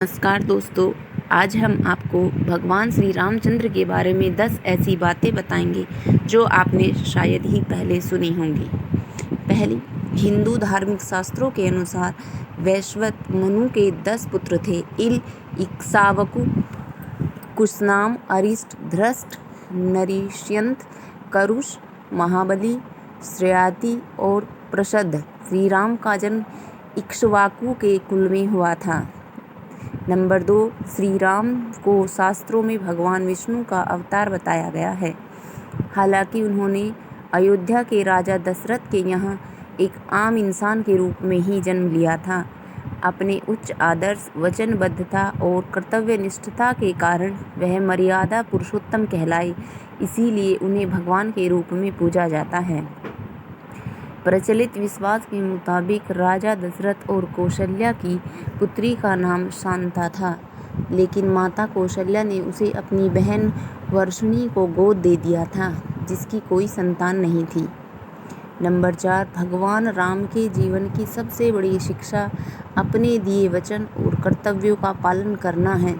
नमस्कार दोस्तों, आज हम आपको भगवान श्री रामचंद्र के बारे में 10 ऐसी बातें बताएंगे जो आपने शायद ही पहले सुनी होंगी। पहली, हिंदू धार्मिक शास्त्रों के अनुसार वैश्वत मनु के 10 पुत्र थे। इल, इक्ष्वाकु, कुशनाम, अरिष्ट, धृष्ट, नरिष्यंत, करुष, महाबली, श्रेयाति और प्रषद। श्री राम का जन्म इक्ष्वाकु के कुल में हुआ था। नंबर 2, श्री राम को शास्त्रों में भगवान विष्णु का अवतार बताया गया है। हालांकि उन्होंने अयोध्या के राजा दशरथ के यहाँ एक आम इंसान के रूप में ही जन्म लिया था। अपने उच्च आदर्श, वचनबद्धता और कर्तव्यनिष्ठता के कारण वह मर्यादा पुरुषोत्तम कहलाए, इसीलिए उन्हें भगवान के रूप में पूजा जाता है। प्रचलित विश्वास के मुताबिक राजा दशरथ और कौशल्या की पुत्री का नाम शांता था, लेकिन माता कौशल्या ने उसे अपनी बहन वर्षणी को गोद दे दिया था, जिसकी कोई संतान नहीं थी। नंबर 4, भगवान राम के जीवन की सबसे बड़ी शिक्षा अपने दिए वचन और कर्तव्यों का पालन करना है।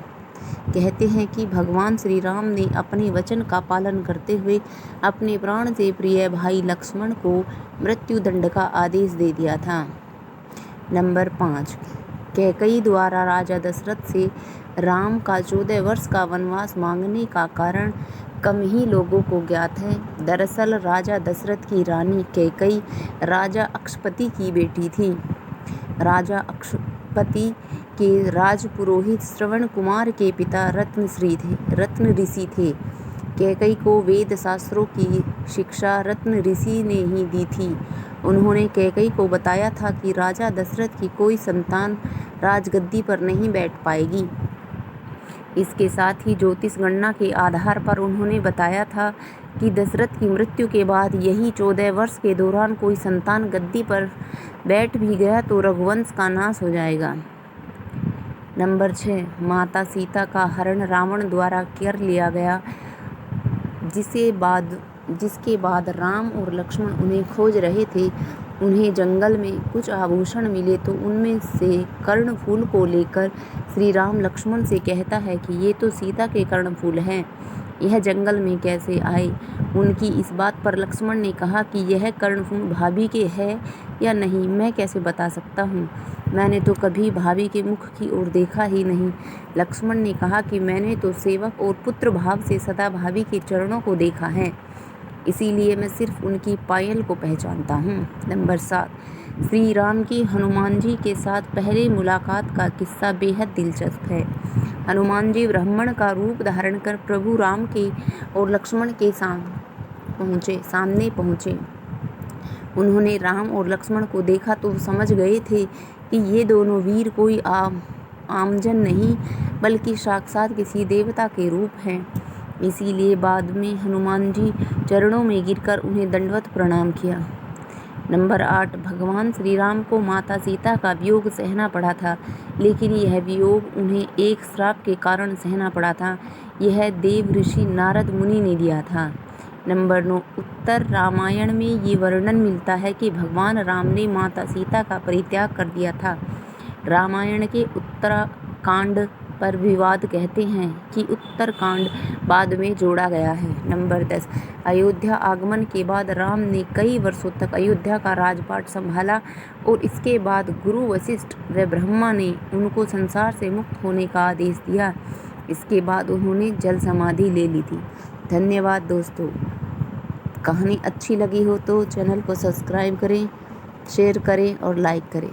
कहते हैं कि भगवान श्री राम ने अपने वचन का पालन करते हुए अपने प्राण से प्रिय भाई लक्ष्मण को मृत्युदंड का आदेश दे दिया था। नंबर 5, कैकेयी द्वारा राजा दशरथ से राम का 14 वर्ष का वनवास मांगने का कारण कम ही लोगों को ज्ञात है। दरअसल राजा दशरथ की रानी कैकेयी राजा अक्षपति की बेटी थी। राजा अक्षपति के राजपुरोहित श्रवण कुमार के पिता रत्न ऋषि थे। कैकेयी को वेद शास्त्रों की शिक्षा रत्न ऋषि ने ही दी थी। उन्होंने कैकेयी को बताया था कि राजा दशरथ की कोई संतान राजगद्दी पर नहीं बैठ पाएगी। इसके साथ ही ज्योतिष गणना के आधार पर उन्होंने बताया था कि दशरथ की मृत्यु के बाद यही 14 वर्ष के दौरान कोई संतान गद्दी पर बैठ भी गया तो रघुवंश का नाश हो जाएगा। नंबर 6, माता सीता का हरण रावण द्वारा कर लिया गया, जिसके बाद राम और लक्ष्मण उन्हें खोज रहे थे। उन्हें जंगल में कुछ आभूषण मिले तो उनमें से कर्णफूल को लेकर श्री राम लक्ष्मण से कहता है कि ये तो सीता के कर्णफूल हैं, यह जंगल में कैसे आए। उनकी इस बात पर लक्ष्मण ने कहा कि यह कर्णफूल भाभी के है या नहीं मैं कैसे बता सकता हूँ, मैंने तो कभी भाभी के मुख की ओर देखा ही नहीं। लक्ष्मण ने कहा कि मैंने तो सेवक और पुत्र भाव से सदा भाभी के चरणों को देखा है, इसीलिए मैं सिर्फ उनकी पायल को पहचानता हूँ। नंबर 7, श्री राम की हनुमान जी के साथ पहली मुलाकात का किस्सा बेहद दिलचस्प है। हनुमान जी ब्राह्मण का रूप धारण कर प्रभु राम के और लक्ष्मण के सामने पहुँचे। उन्होंने राम और लक्ष्मण को देखा तो समझ गए थे कि ये दोनों वीर कोई आमजन नहीं बल्कि साक्षात किसी देवता के रूप हैं। इसीलिए बाद में हनुमान जी चरणों में गिरकर उन्हें दंडवत प्रणाम किया। नंबर 8, भगवान श्री राम को माता सीता का वियोग सहना पड़ा था, लेकिन यह वियोग उन्हें एक श्राप के कारण सहना पड़ा था। यह देव ऋषि नारद मुनि ने दिया था। नंबर 9, उत्तर रामायण में ये वर्णन मिलता है कि भगवान राम ने माता सीता का परित्याग कर दिया था। रामायण के उत्तरकांड पर विवाद कहते हैं कि उत्तरकांड बाद में जोड़ा गया है। नंबर 10, अयोध्या आगमन के बाद राम ने कई वर्षों तक अयोध्या का राजपाट संभाला और इसके बाद गुरु वशिष्ठ व ब्रह्मा ने उनको संसार से मुक्त होने का आदेश दिया। इसके बाद उन्होंने जल समाधि ले ली थी। धन्यवाद दोस्तों। कहानी अच्छी लगी हो तो चैनल को सब्सक्राइब करें, शेयर करें और लाइक करें।